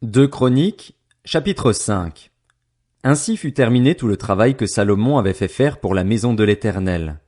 2 Chroniques, chapitre 5. Ainsi fut terminé tout le travail que Salomon avait fait faire pour la maison de l'Éternel.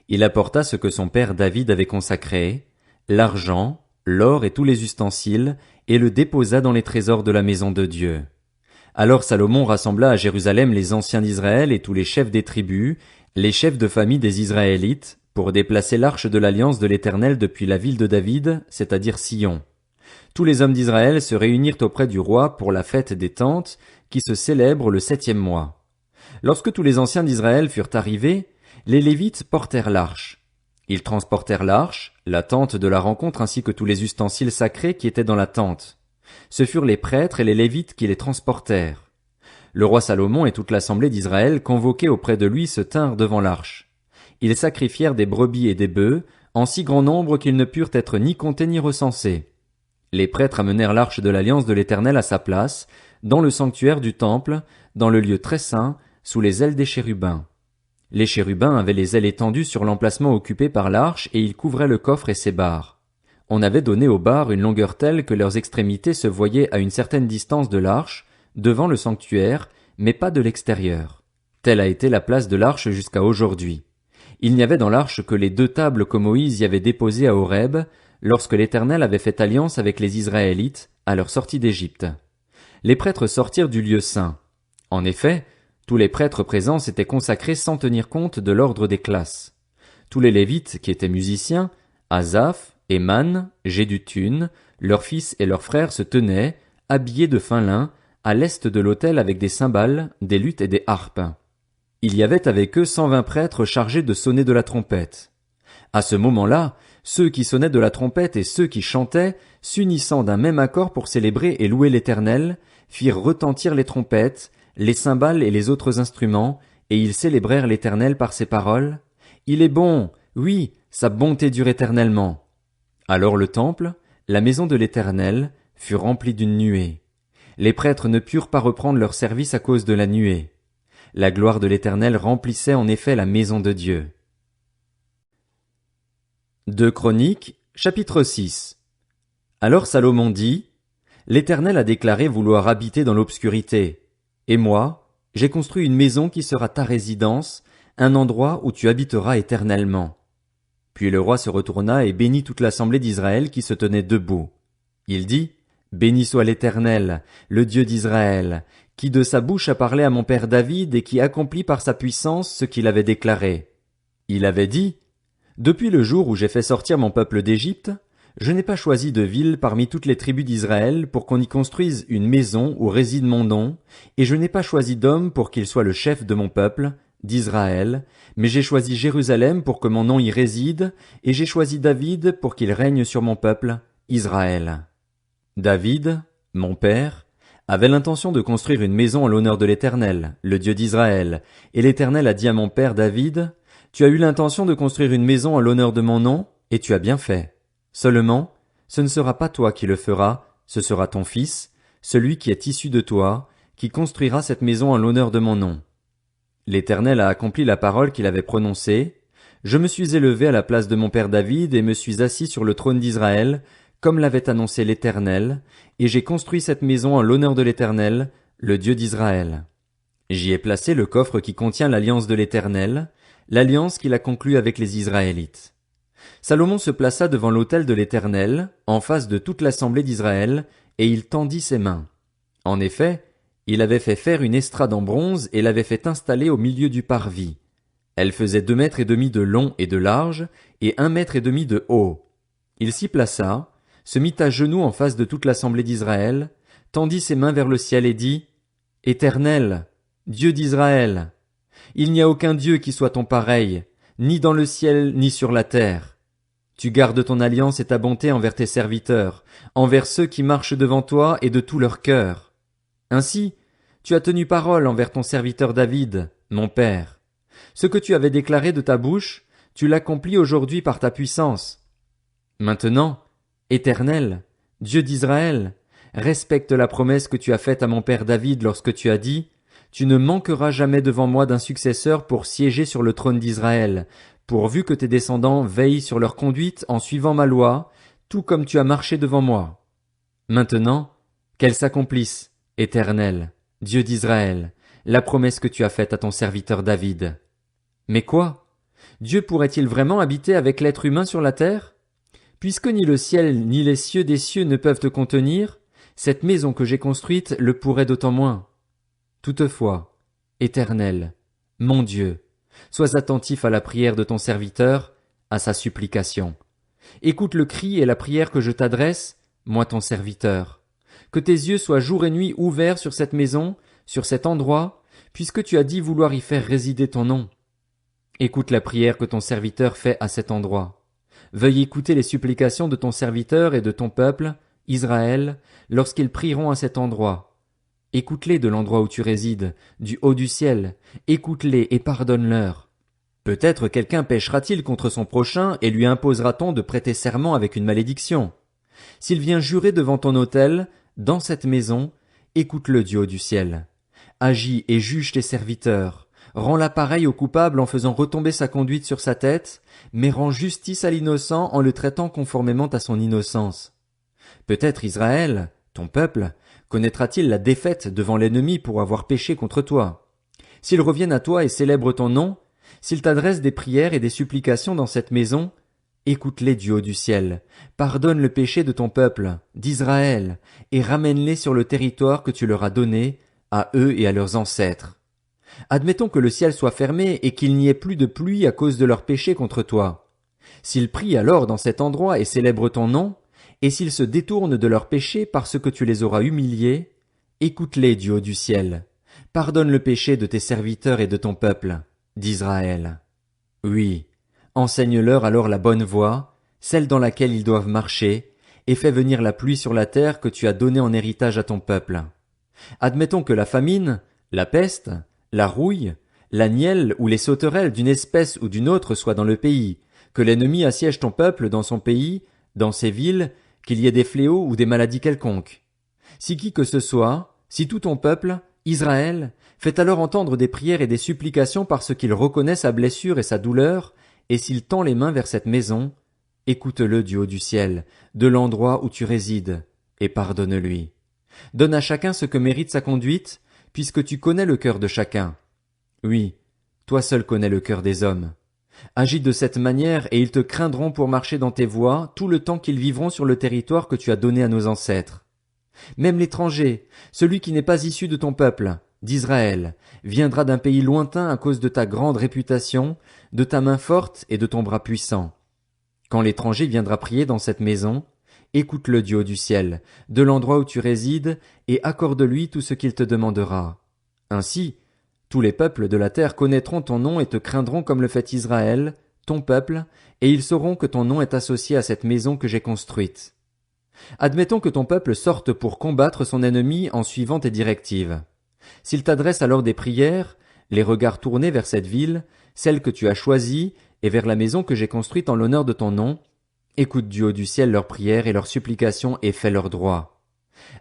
Il apporta ce que son père David avait consacré, l'argent, l'or et tous les ustensiles, et le déposa dans les trésors de la maison de Dieu. Alors Salomon rassembla à Jérusalem les anciens d'Israël et tous les chefs des tribus, les chefs de famille des Israélites, pour déplacer l'arche de l'alliance de l'Éternel depuis la ville de David, c'est-à-dire Sion. Tous les hommes d'Israël se réunirent auprès du roi pour la fête des tentes, qui se célèbre le 7e mois. Lorsque tous les anciens d'Israël furent arrivés, les Lévites portèrent l'arche. Ils transportèrent l'arche, la tente de la rencontre ainsi que tous les ustensiles sacrés qui étaient dans la tente. Ce furent les prêtres et les Lévites qui les transportèrent. Le roi Salomon et toute l'assemblée d'Israël convoqués auprès de lui se tinrent devant l'arche. Ils sacrifièrent des brebis et des bœufs, en si grand nombre qu'ils ne purent être ni comptés ni recensés. Les prêtres amenèrent l'arche de l'alliance de l'Éternel à sa place, dans le sanctuaire du temple, dans le lieu très saint, sous les ailes des chérubins. Les chérubins avaient les ailes étendues sur l'emplacement occupé par l'arche et ils couvraient le coffre et ses barres. On avait donné aux barres une longueur telle que leurs extrémités se voyaient à une certaine distance de l'arche, devant le sanctuaire, mais pas de l'extérieur. Telle a été la place de l'arche jusqu'à aujourd'hui. Il n'y avait dans l'arche que les 2 tables que Moïse y avait déposées à Horeb, lorsque l'Éternel avait fait alliance avec les Israélites, à leur sortie d'Égypte. Les prêtres sortirent du lieu saint. En effet, tous les prêtres présents s'étaient consacrés sans tenir compte de l'ordre des classes. Tous les Lévites qui étaient musiciens, Asaph, Éman, Jéduthun, leurs fils et leurs frères se tenaient, habillés de fin lin, à l'est de l'autel avec des cymbales, des luttes et des harpes. Il y avait avec eux 120 prêtres chargés de sonner de la trompette. À ce moment-là, ceux qui sonnaient de la trompette et ceux qui chantaient, s'unissant d'un même accord pour célébrer et louer l'Éternel, firent retentir les trompettes, les cymbales et les autres instruments, et ils célébrèrent l'Éternel par ces paroles. Il est bon, oui, sa bonté dure éternellement. Alors le temple, la maison de l'Éternel, fut rempli d'une nuée. Les prêtres ne purent pas reprendre leur service à cause de la nuée. La gloire de l'Éternel remplissait en effet la maison de Dieu. 2 Chroniques, chapitre 6. Alors Salomon dit, l'Éternel a déclaré vouloir habiter dans l'obscurité. Et moi, j'ai construit une maison qui sera ta résidence, un endroit où tu habiteras éternellement. Puis le roi se retourna et bénit toute l'assemblée d'Israël qui se tenait debout. Il dit, béni soit l'Éternel, le Dieu d'Israël, qui de sa bouche a parlé à mon père David et qui accomplit par sa puissance ce qu'il avait déclaré. Il avait dit, depuis le jour où j'ai fait sortir mon peuple d'Égypte, je n'ai pas choisi de ville parmi toutes les tribus d'Israël pour qu'on y construise une maison où réside mon nom, et je n'ai pas choisi d'homme pour qu'il soit le chef de mon peuple, d'Israël, mais j'ai choisi Jérusalem pour que mon nom y réside, et j'ai choisi David pour qu'il règne sur mon peuple, Israël. David, mon père, avait l'intention de construire une maison en l'honneur de l'Éternel, le Dieu d'Israël, et l'Éternel a dit à mon père David, tu as eu l'intention de construire une maison en l'honneur de mon nom, et tu as bien fait. Seulement, ce ne sera pas toi qui le feras, ce sera ton fils, celui qui est issu de toi, qui construira cette maison en l'honneur de mon nom. L'Éternel a accompli la parole qu'il avait prononcée. Je me suis élevé à la place de mon père David et me suis assis sur le trône d'Israël, comme l'avait annoncé l'Éternel, et j'ai construit cette maison en l'honneur de l'Éternel, le Dieu d'Israël. J'y ai placé le coffre qui contient l'alliance de l'Éternel, l'alliance qu'il a conclue avec les Israélites. Salomon se plaça devant l'autel de l'Éternel, en face de toute l'assemblée d'Israël, et il tendit ses mains. En effet, il avait fait faire une estrade en bronze et l'avait fait installer au milieu du parvis. Elle faisait 2 mètres et demi de long et de large, et 1 mètre et demi de haut. Il s'y plaça, se mit à genoux en face de toute l'assemblée d'Israël, tendit ses mains vers le ciel et dit, Éternel, Dieu d'Israël, il n'y a aucun Dieu qui soit ton pareil, ni dans le ciel ni sur la terre. Tu gardes ton alliance et ta bonté envers tes serviteurs, envers ceux qui marchent devant toi et de tout leur cœur. Ainsi, tu as tenu parole envers ton serviteur David, mon père. Ce que tu avais déclaré de ta bouche, tu l'accomplis aujourd'hui par ta puissance. Maintenant, Éternel, Dieu d'Israël, respecte la promesse que tu as faite à mon père David lorsque tu as dit, tu ne manqueras jamais devant moi d'un successeur pour siéger sur le trône d'Israël, pourvu que tes descendants veillent sur leur conduite en suivant ma loi, tout comme tu as marché devant moi. Maintenant, Qu'elle s'accomplisse, Éternel, Dieu d'Israël, la promesse que tu as faite à ton serviteur David. Mais quoi? Dieu pourrait-il vraiment habiter avec l'être humain sur la terre? Puisque ni le ciel ni les cieux des cieux ne peuvent te contenir, cette maison que j'ai construite le pourrait d'autant moins. Toutefois, Éternel, mon Dieu, sois attentif à la prière de ton serviteur, à sa supplication. Écoute le cri et la prière que je t'adresse, moi ton serviteur. Que tes yeux soient jour et nuit ouverts sur cette maison, sur cet endroit, puisque tu as dit vouloir y faire résider ton nom. Écoute la prière que ton serviteur fait à cet endroit. Veuille écouter les supplications de ton serviteur et de ton peuple, Israël, lorsqu'ils prieront à cet endroit. Écoute-les de l'endroit où tu résides, du haut du ciel, écoute-les et pardonne-leur. Peut-être quelqu'un péchera-t-il contre son prochain et lui imposera-t-on de prêter serment avec une malédiction. S'il vient jurer devant ton autel, dans cette maison, écoute-le du haut du ciel. Agis et juge tes serviteurs. Rends l'appareil au coupable en faisant retomber sa conduite sur sa tête, mais rends justice à l'innocent en le traitant conformément à son innocence. Peut-être Israël, ton peuple, connaîtra-t-il la défaite devant l'ennemi pour avoir péché contre toi. S'ils reviennent à toi et célèbrent ton nom, s'ils t'adressent des prières et des supplications dans cette maison, écoute-les du haut du ciel, pardonne le péché de ton peuple, d'Israël, et ramène-les sur le territoire que tu leur as donné, à eux et à leurs ancêtres. Admettons que le ciel soit fermé et qu'il n'y ait plus de pluie à cause de leur péché contre toi. S'ils prient alors dans cet endroit et célèbrent ton nom, et s'ils se détournent de leur péché parce que tu les auras humiliés, écoute-les du haut du ciel. Pardonne le péché de tes serviteurs et de ton peuple, d'Israël. Oui, enseigne-leur alors la bonne voie, celle dans laquelle ils doivent marcher, et fais venir la pluie sur la terre que tu as donnée en héritage à ton peuple. Admettons que la famine, la peste, la rouille, la nielle ou les sauterelles d'une espèce ou d'une autre soient dans le pays, que l'ennemi assiège ton peuple dans son pays, dans ses villes, qu'il y ait des fléaux ou des maladies quelconques. Si qui que ce soit, si tout ton peuple, Israël, fait alors entendre des prières et des supplications parce qu'il reconnaît sa blessure et sa douleur, et s'il tend les mains vers cette maison, écoute-le du haut du ciel, de l'endroit où tu résides, et pardonne-lui. Donne à chacun ce que mérite sa conduite, puisque tu connais le cœur de chacun. Oui, toi seul connais le cœur des hommes. Agis de cette manière et ils te craindront pour marcher dans tes voies tout le temps qu'ils vivront sur le territoire que tu as donné à nos ancêtres. Même l'étranger, celui qui n'est pas issu de ton peuple, d'Israël, viendra d'un pays lointain à cause de ta grande réputation, de ta main forte et de ton bras puissant. Quand l'étranger viendra prier dans cette maison, écoute-le du haut du ciel, de l'endroit où tu résides, et accorde-lui tout ce qu'il te demandera. Ainsi, tous les peuples de la terre connaîtront ton nom et te craindront comme le fait Israël, ton peuple, et ils sauront que ton nom est associé à cette maison que j'ai construite. Admettons que ton peuple sorte pour combattre son ennemi en suivant tes directives. S'il t'adresse alors des prières, les regards tournés vers cette ville, celle que tu as choisie, et vers la maison que j'ai construite en l'honneur de ton nom, écoute du haut du ciel leurs prières et leurs supplications et fais leur droit.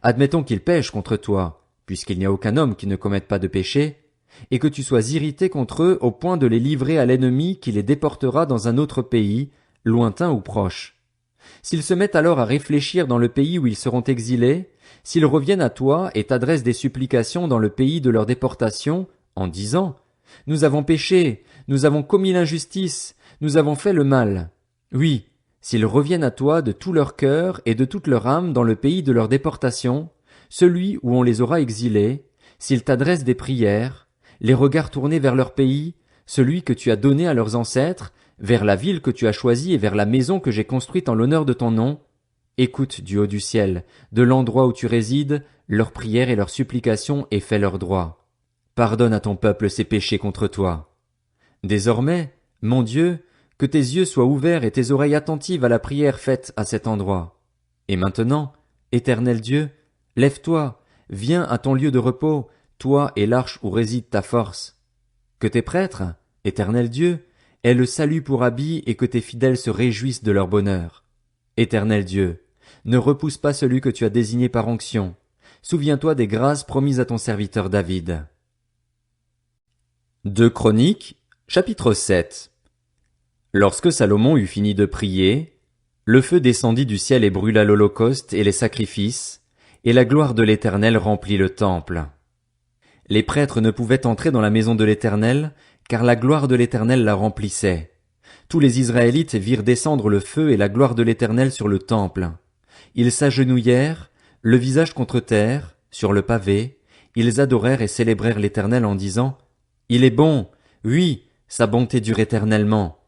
Admettons qu'ils pêchent contre toi, puisqu'il n'y a aucun homme qui ne commette pas de péché, et que tu sois irrité contre eux au point de les livrer à l'ennemi qui les déportera dans un autre pays, lointain ou proche. S'ils se mettent alors à réfléchir dans le pays où ils seront exilés, s'ils reviennent à toi et t'adressent des supplications dans le pays de leur déportation, en disant « Nous avons péché, nous avons commis l'injustice, nous avons fait le mal. » Oui, s'ils reviennent à toi de tout leur cœur et de toute leur âme dans le pays de leur déportation, celui où on les aura exilés, s'ils t'adressent des prières, les regards tournés vers leur pays, celui que tu as donné à leurs ancêtres, vers la ville que tu as choisie et vers la maison que j'ai construite en l'honneur de ton nom, écoute du haut du ciel, de l'endroit où tu résides, leurs prières et leurs supplications et fais leur droit. Pardonne à ton peuple ses péchés contre toi. Désormais, mon Dieu, que tes yeux soient ouverts et tes oreilles attentives à la prière faite à cet endroit. Et maintenant, Éternel Dieu, lève-toi, viens à ton lieu de repos, toi et l'arche où réside ta force. Que tes prêtres, Éternel Dieu, aient le salut pour habit et que tes fidèles se réjouissent de leur bonheur. Éternel Dieu, ne repousse pas celui que tu as désigné par onction. Souviens-toi des grâces promises à ton serviteur David. 2 Chroniques, chapitre 7. Lorsque Salomon eut fini de prier, le feu descendit du ciel et brûla l'holocauste et les sacrifices, et la gloire de l'Éternel remplit le temple. Les prêtres ne pouvaient entrer dans la maison de l'Éternel, car la gloire de l'Éternel la remplissait. Tous les Israélites virent descendre le feu et la gloire de l'Éternel sur le temple. Ils s'agenouillèrent, le visage contre terre, sur le pavé, ils adorèrent et célébrèrent l'Éternel en disant: Il est bon, oui, sa bonté dure éternellement.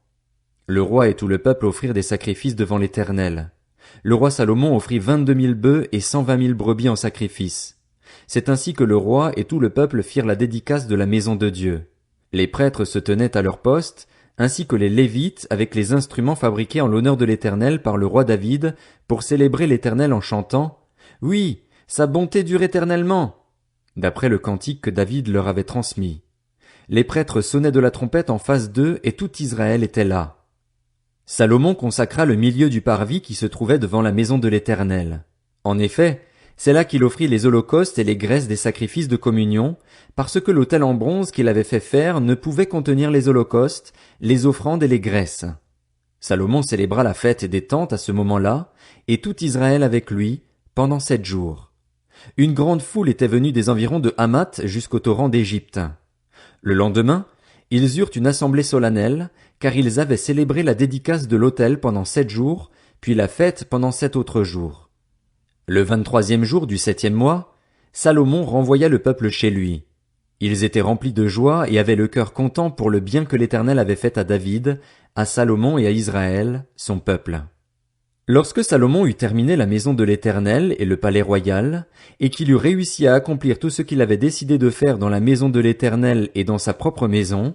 Le roi et tout le peuple offrirent des sacrifices devant l'Éternel. Le roi Salomon offrit 22 000 bœufs et 120 000 brebis en sacrifice. C'est ainsi que le roi et tout le peuple firent la dédicace de la maison de Dieu. Les prêtres se tenaient à leur poste, ainsi que les Lévites avec les instruments fabriqués en l'honneur de l'Éternel par le roi David, pour célébrer l'Éternel en chantant: Oui, sa bonté dure éternellement, d'après le cantique que David leur avait transmis. Les prêtres sonnaient de la trompette en face d'eux et tout Israël était là. Salomon consacra le milieu du parvis qui se trouvait devant la maison de l'Éternel. En effet, c'est là qu'il offrit les holocaustes et les graisses des sacrifices de communion, parce que l'autel en bronze qu'il avait fait faire ne pouvait contenir les holocaustes, les offrandes et les graisses. Salomon célébra la fête des tentes à ce moment-là, et tout Israël avec lui, pendant 7 jours. Une grande foule était venue des environs de Hamath jusqu'au torrent d'Égypte. Le lendemain, ils eurent une assemblée solennelle, car ils avaient célébré la dédicace de l'autel pendant 7 jours, puis la fête pendant 7 autres jours. Le 23e jour du 7e mois, Salomon renvoya le peuple chez lui. Ils étaient remplis de joie et avaient le cœur content pour le bien que l'Éternel avait fait à David, à Salomon et à Israël, son peuple. Lorsque Salomon eut terminé la maison de l'Éternel et le palais royal, et qu'il eut réussi à accomplir tout ce qu'il avait décidé de faire dans la maison de l'Éternel et dans sa propre maison,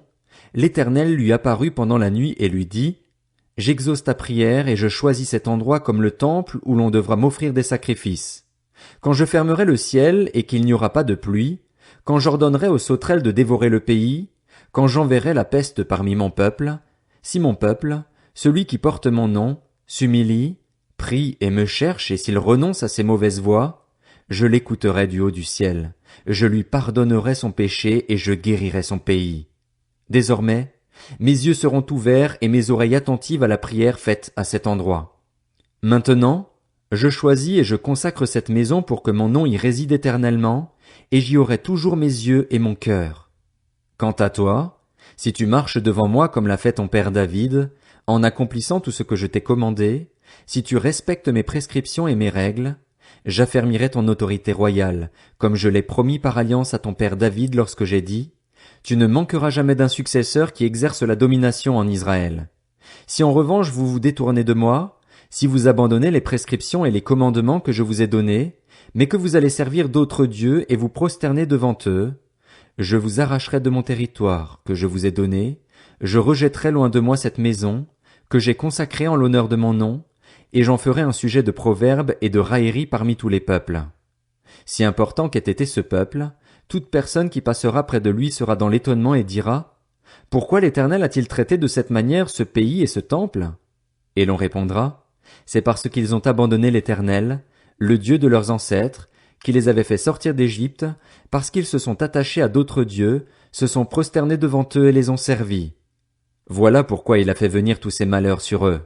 l'Éternel lui apparut pendant la nuit et lui dit: J'exauce ta prière et je choisis cet endroit comme le temple où l'on devra m'offrir des sacrifices. Quand je fermerai le ciel et qu'il n'y aura pas de pluie, quand j'ordonnerai aux sauterelles de dévorer le pays, quand j'enverrai la peste parmi mon peuple, si mon peuple, celui qui porte mon nom, s'humilie, prie et me cherche, et s'il renonce à ses mauvaises voies, je l'écouterai du haut du ciel, je lui pardonnerai son péché et je guérirai son pays. Désormais, mes yeux seront ouverts et mes oreilles attentives à la prière faite à cet endroit. Maintenant, je choisis et je consacre cette maison pour que mon nom y réside éternellement, et j'y aurai toujours mes yeux et mon cœur. Quant à toi, si tu marches devant moi comme l'a fait ton père David, en accomplissant tout ce que je t'ai commandé, si tu respectes mes prescriptions et mes règles, j'affermirai ton autorité royale, comme je l'ai promis par alliance à ton père David lorsque j'ai dit: Tu ne manqueras jamais d'un successeur qui exerce la domination en Israël. Si en revanche vous vous détournez de moi, si vous abandonnez les prescriptions et les commandements que je vous ai donnés, mais que vous allez servir d'autres dieux et vous prosterner devant eux, je vous arracherai de mon territoire que je vous ai donné, je rejetterai loin de moi cette maison, que j'ai consacrée en l'honneur de mon nom, et j'en ferai un sujet de proverbe et de raillerie parmi tous les peuples. Si important qu'ait été ce peuple, toute personne qui passera près de lui sera dans l'étonnement et dira: Pourquoi l'Éternel a-t-il traité de cette manière ce pays et ce temple? Et l'on répondra: C'est parce qu'ils ont abandonné l'Éternel, le Dieu de leurs ancêtres, qui les avait fait sortir d'Égypte, parce qu'ils se sont attachés à d'autres dieux, se sont prosternés devant eux et les ont servis. Voilà pourquoi il a fait venir tous ces malheurs sur eux.